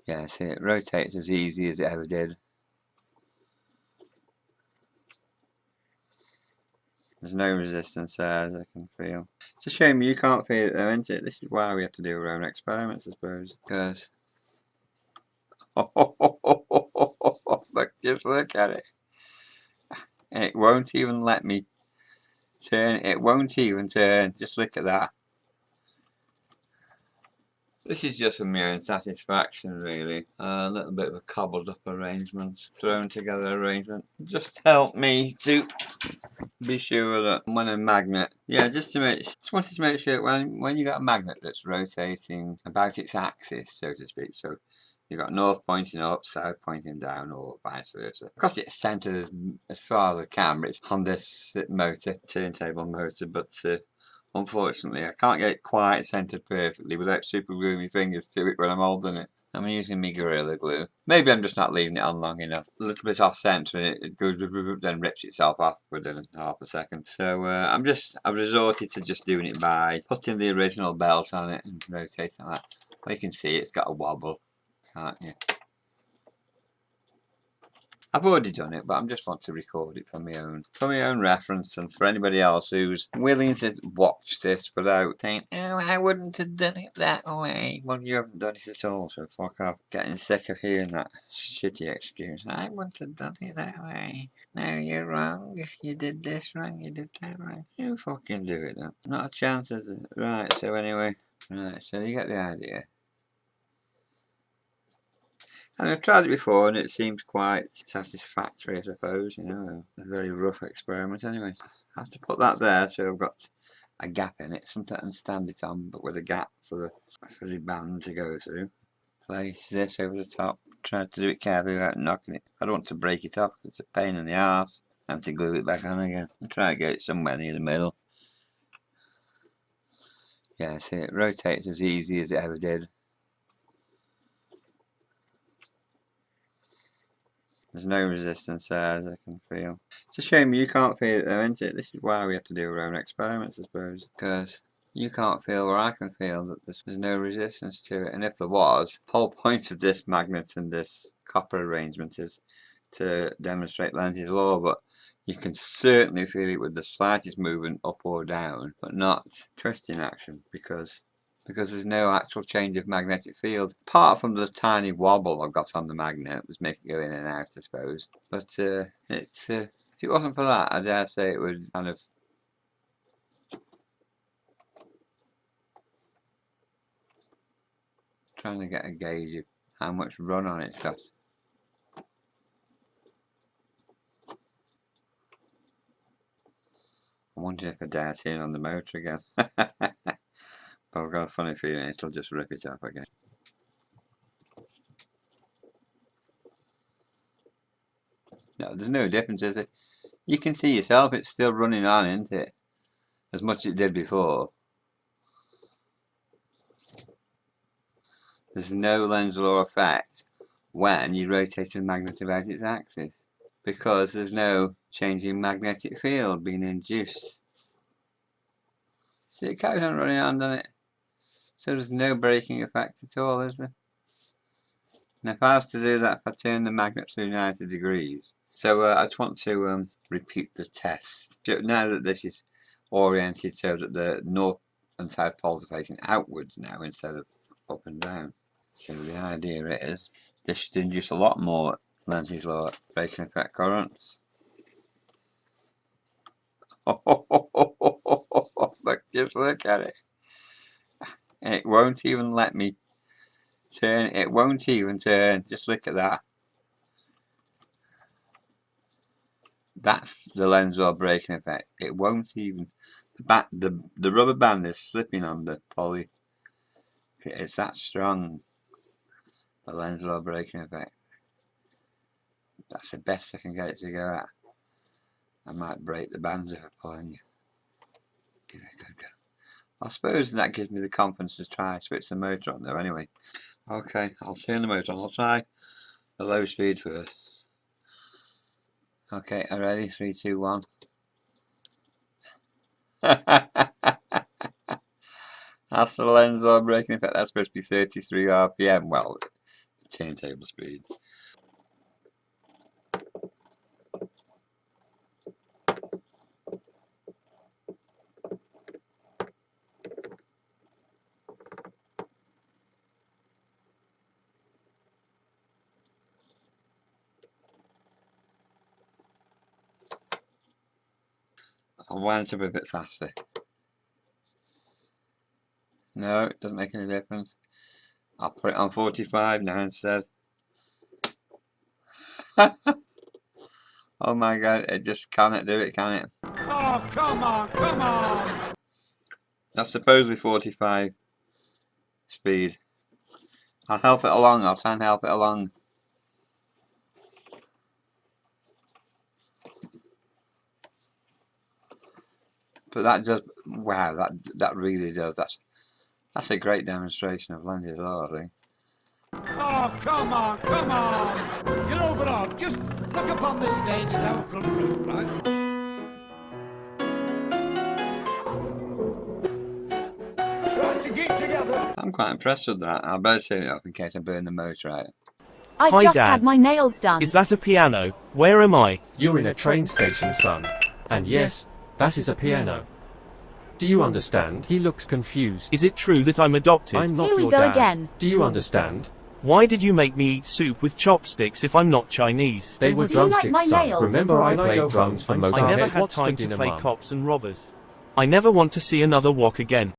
Yeah, see, it rotates as easy as it ever did. There's no resistance there, as I can feel. It's a shame you can't feel it though, isn't it? This is why we have to do our own experiments, I suppose. Because... just look at it. It won't even let me turn. It won't even turn. Just look at that. This is just for my own satisfaction, really. A little bit of a cobbled up arrangement, thrown together arrangement. Just help me to be sure that when a magnet, just wanted to make sure when you got a magnet that's rotating about its axis, so to speak. So you've got north pointing up, south pointing down, or vice versa. I've got it centered as far as I can, but it's on this motor, turntable motor, but unfortunately, I can't get it quite centered perfectly without super gluing my fingers to it when I'm holding it. I'm using my Gorilla Glue. Maybe I'm just not leaving it on long enough. A little bit off centre and it goes, then rips itself off within half a second. So I've resorted to just doing it by putting the original belt on it and rotating that. Well, you can see it's got a wobble, can't you? I've already done it, but I just want to record it for my own reference, and for anybody else who's willing to watch this without saying, "Oh, I wouldn't have done it that way." Well, you haven't done it at all, so fuck off. Getting sick of hearing that shitty excuse. I wouldn't have done it that way. No, you're wrong. You did this wrong. You did that wrong. You fucking do it then. Not a chance, is it? Right. So anyway, right. So you get the idea. And I've tried it before and it seems quite satisfactory, I suppose, you know. A very rough experiment anyway. I have to put that there so I've got a gap in it, something to stand it on, but with a gap for the band to go through. Place this over the top. Try to do it carefully without knocking it. I don't want to break it off because it's a pain in the arse. I have to glue it back on again. I'll try to get it somewhere near the middle. Yeah, see, it rotates as easy as it ever did. There's no resistance there, as I can feel. It's a shame you can't feel it though, isn't it? This is why we have to do our own experiments, I suppose. Because you can't feel where I can feel that there's no resistance to it. And if there was, the whole point of this magnet and this copper arrangement is to demonstrate Lenz's law, but you can certainly feel it with the slightest movement up or down, but not twisting action because there's no actual change of magnetic field, apart from the tiny wobble I've got on the magnet, was making it go in and out, I suppose. But if it wasn't for that, I dare say it would kind of trying to get a gauge of how much run on it's got. I'm wondering if I dare turn on the motor again. But I've got a funny feeling it'll just rip it up again. No, there's no difference, is there? You can see yourself, it's still running on, isn't it? As much as it did before. There's no Lenz's law effect when you rotate a magnet about its axis, because there's no changing magnetic field being induced. See, it carries on running on, doesn't it? So there's no braking effect at all, is there? And if I was to do that, if I turn the magnet through 90 degrees. So I just want to repeat the test. Now that this is oriented so that the north and south poles are facing outwards now instead of up and down. So the idea is this should induce a lot more Lenz's law braking effect currents. Just look at it. It won't even let me turn. It won't even turn. Just look at that. That's the Lenz's law braking effect. It won't even. The rubber band is slipping on the poly. It's that strong. The Lenz's law braking effect. That's the best I can get it to go at. I might break the bands if I pull in you. Give it a good go. I suppose that gives me the confidence to try switch the motor on though anyway. Okay, I'll turn the motor on. I'll try the low speed first. Okay, are you ready? 3, 2, 1. That's the Lenz's law braking effect. That's supposed to be 33 RPM. Well, turntable speed. I wind up a bit faster. No, it doesn't make any difference. I'll put it on 45 now instead. Oh my god, it just cannot do it, can it? Oh, come on, come on! That's supposedly 45 speed. I'll help it along, I'll try and help it along. But that just, wow, that really does. That's a great demonstration of LENZ'S law, I think. Oh, come on, come on! You're overawed. Just look up on the stage as our front room, right? Try to keep together. I'm quite impressed with that. I'll better turn it off in case I burn the motor out. I've Hi, just Dad. had my nails done. Is that a piano? Where am I? You're in a train station, son. And yes, that is a piano. Do you understand? He looks confused. Is it true that I'm adopted? I'm not Here we your go dad. again. Do you understand? Why did you make me eat soup with chopsticks if I'm not Chinese? They were Do you like drumsticks, my son. nails? Remember I Can I played go drums for home? Motorhead. I never had What's for time to dinner, play Mum? cops and robbers. I never want to see another walk again.